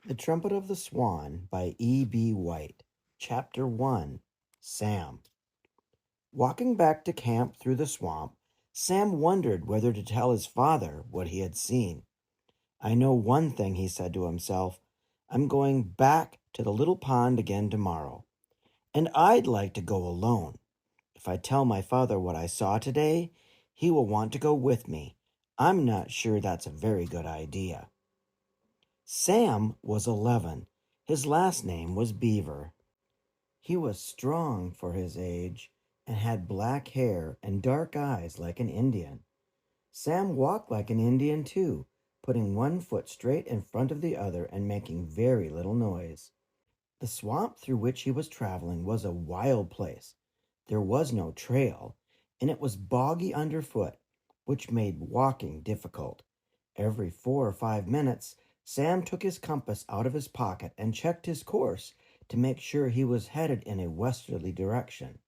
The Trumpet of the Swan by E.B. White. Chapter 1. Sam. Walking back to camp through the swamp, Sam wondered whether to tell his father what he had seen. "I know one thing," he said to himself. "I'm going back to the little pond again tomorrow. And I'd like to go alone. If I tell my father what I saw today, he will want to go with me. I'm not sure that's a very good idea." Sam was 11. His last name was Beaver. He was strong for his age and had black hair and dark eyes like an Indian. Sam walked like an Indian too, putting one foot straight in front of the other and making very little noise. The swamp through which he was traveling was a wild place. There was no trail, and it was boggy underfoot, which made walking difficult. Every 4 or 5 minutes, Sam took his compass out of his pocket and checked his course to make sure he was headed in a westerly direction.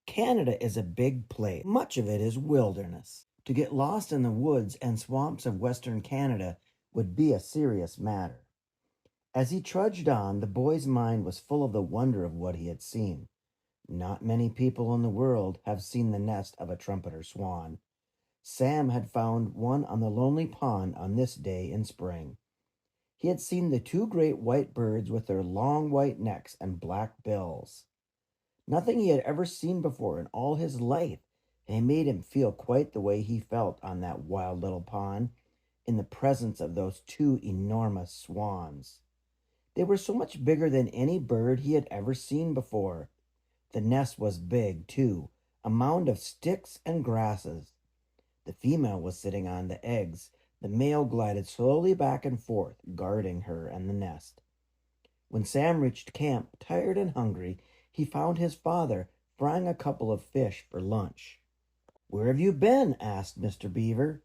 Canada is a big place. Much of it is wilderness. To get lost in the woods and swamps of western Canada would be a serious matter. As he trudged on, the boy's mind was full of the wonder of what he had seen. Not many people in the world have seen the nest of a trumpeter swan. Sam had found one on the lonely pond on this day in spring. He had seen the two great white birds with their long white necks and black bills. Nothing he had ever seen before in all his life, and it made him feel quite the way he felt on that wild little pond in the presence of those two enormous swans. They were so much bigger than any bird he had ever seen before. The nest was big, too, a mound of sticks and grasses. The female was sitting on the eggs. The male glided slowly back and forth, guarding her and the nest. When Sam reached camp, tired and hungry, he found his father frying a couple of fish for lunch. "Where have you been?" asked Mr. Beaver.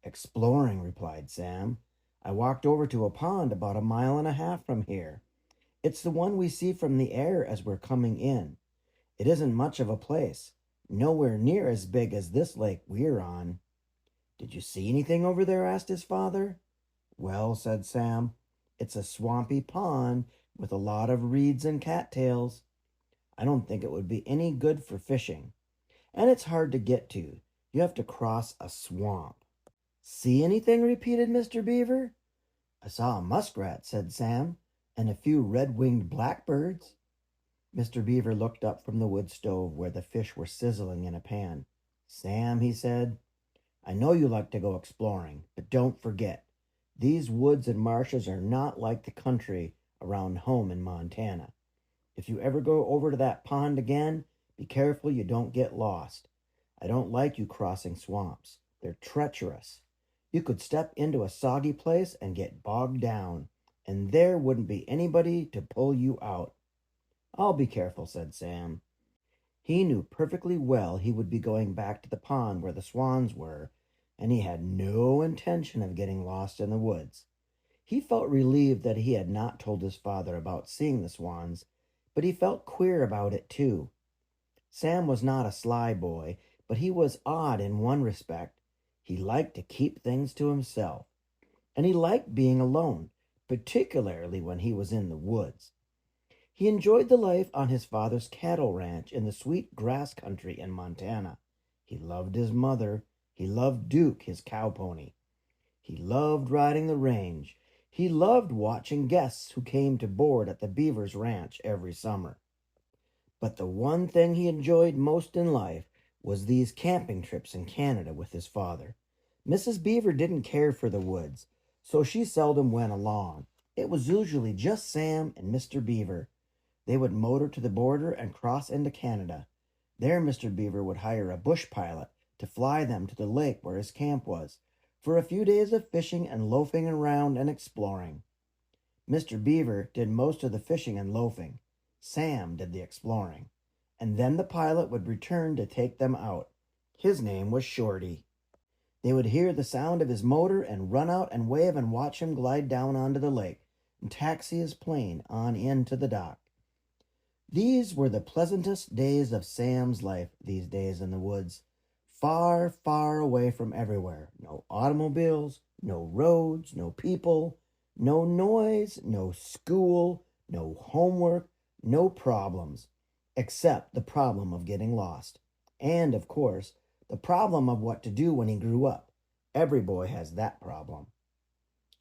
"Exploring," replied Sam. "I walked over to a pond about 1.5 miles from here. It's the one we see from the air as we're coming in. It isn't much of a place, nowhere near as big as this lake we're on." "Did you see anything over there?" asked his father. "Well," said Sam, "it's a swampy pond with a lot of reeds and cattails. I don't think it would be any good for fishing. And it's hard to get to. You have to cross a swamp." "See anything?" repeated Mr. Beaver. "I saw a muskrat," said Sam, "and a few red-winged blackbirds." Mr. Beaver looked up from the wood stove where the fish were sizzling in a pan. "Sam," he said, "I know you like to go exploring, but don't forget, these woods and marshes are not like the country around home in Montana. If you ever go over to that pond again, be careful you don't get lost. I don't like you crossing swamps. They're treacherous. You could step into a soggy place and get bogged down, and there wouldn't be anybody to pull you out." "I'll be careful," said Sam. He knew perfectly well he would be going back to the pond where the swans were, and he had no intention of getting lost in the woods. He felt relieved that he had not told his father about seeing the swans, but he felt queer about it too. Sam was not a sly boy, but he was odd in one respect. He liked to keep things to himself, and he liked being alone, particularly when he was in the woods. He enjoyed the life on his father's cattle ranch in the sweet grass country in Montana. He loved his mother. He loved Duke, his cow pony. He loved riding the range. He loved watching guests who came to board at the Beavers' ranch every summer. But the one thing he enjoyed most in life was these camping trips in Canada with his father. Mrs. Beaver didn't care for the woods, so she seldom went along. It was usually just Sam and Mr. Beaver. They would motor to the border and cross into Canada. There Mr. Beaver would hire a bush pilot to fly them to the lake where his camp was, for a few days of fishing and loafing around and exploring. Mr. Beaver did most of the fishing and loafing. Sam did the exploring. And then the pilot would return to take them out. His name was Shorty. They would hear the sound of his motor and run out and wave and watch him glide down onto the lake and taxi his plane on into the dock. These were the pleasantest days of Sam's life, these days in the woods. Far, far away from everywhere. No automobiles, no roads, no people, No noise, no school, no homework, no problems, except the problem of getting lost. And, of course, the problem of what to do when he grew up. Every boy has that problem.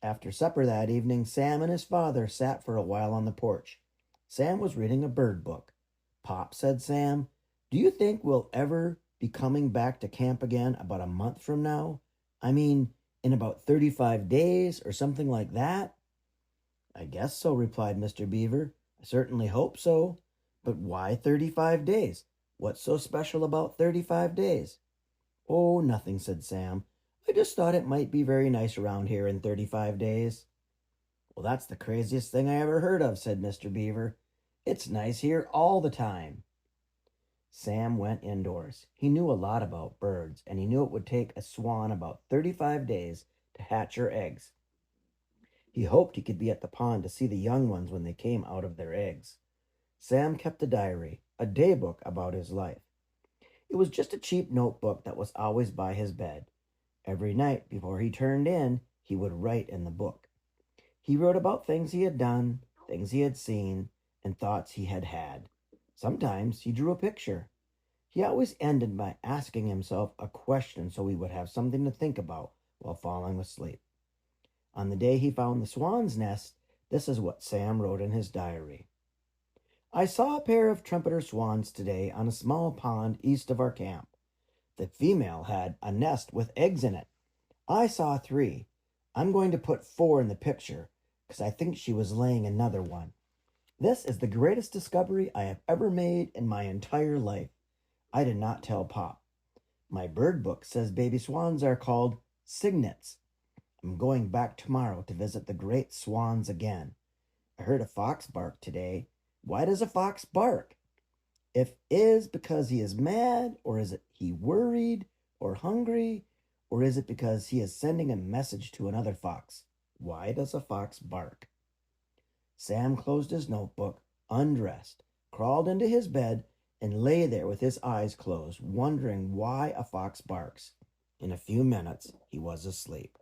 After supper that evening, Sam and his father sat for a while on the porch. Sam was reading a bird book. "Pop," said Sam, "do you think we'll ever be coming back to camp again about a month from now? I mean, in about 35 days or something like that?" "I guess so," replied Mr. Beaver. "I certainly hope so. But why 35 days? What's so special about 35 days?" "Oh, nothing," said Sam. "I just thought it might be very nice around here in 35 days." "Well, that's the craziest thing I ever heard of," said Mr. Beaver. "It's nice here all the time." Sam went indoors. He knew a lot about birds, and he knew it would take a swan about 35 days to hatch her eggs. He hoped he could be at the pond to see the young ones when they came out of their eggs. Sam kept a diary, a day book about his life. It was just a cheap notebook that was always by his bed. Every night before he turned in, he would write in the book. He wrote about things he had done, things he had seen, and thoughts he had had. Sometimes he drew a picture. He always ended by asking himself a question so he would have something to think about while falling asleep. On the day he found the swan's nest, this is what Sam wrote in his diary. "I saw a pair of trumpeter swans today on a small pond east of our camp. The female had a nest with eggs in it. I saw 3. I'm going to put 4 in the picture because I think she was laying another one. This is the greatest discovery I have ever made in my entire life. I did not tell Pop. My bird book says baby swans are called cygnets. I'm going back tomorrow to visit the great swans again. I heard a fox bark today. Why does a fox bark? If is because he is mad, or is it he worried or hungry, or is it because he is sending a message to another fox? Why does a fox bark?" Sam closed his notebook, undressed, crawled into his bed, and lay there with his eyes closed, wondering why a fox barks. In a few minutes, he was asleep.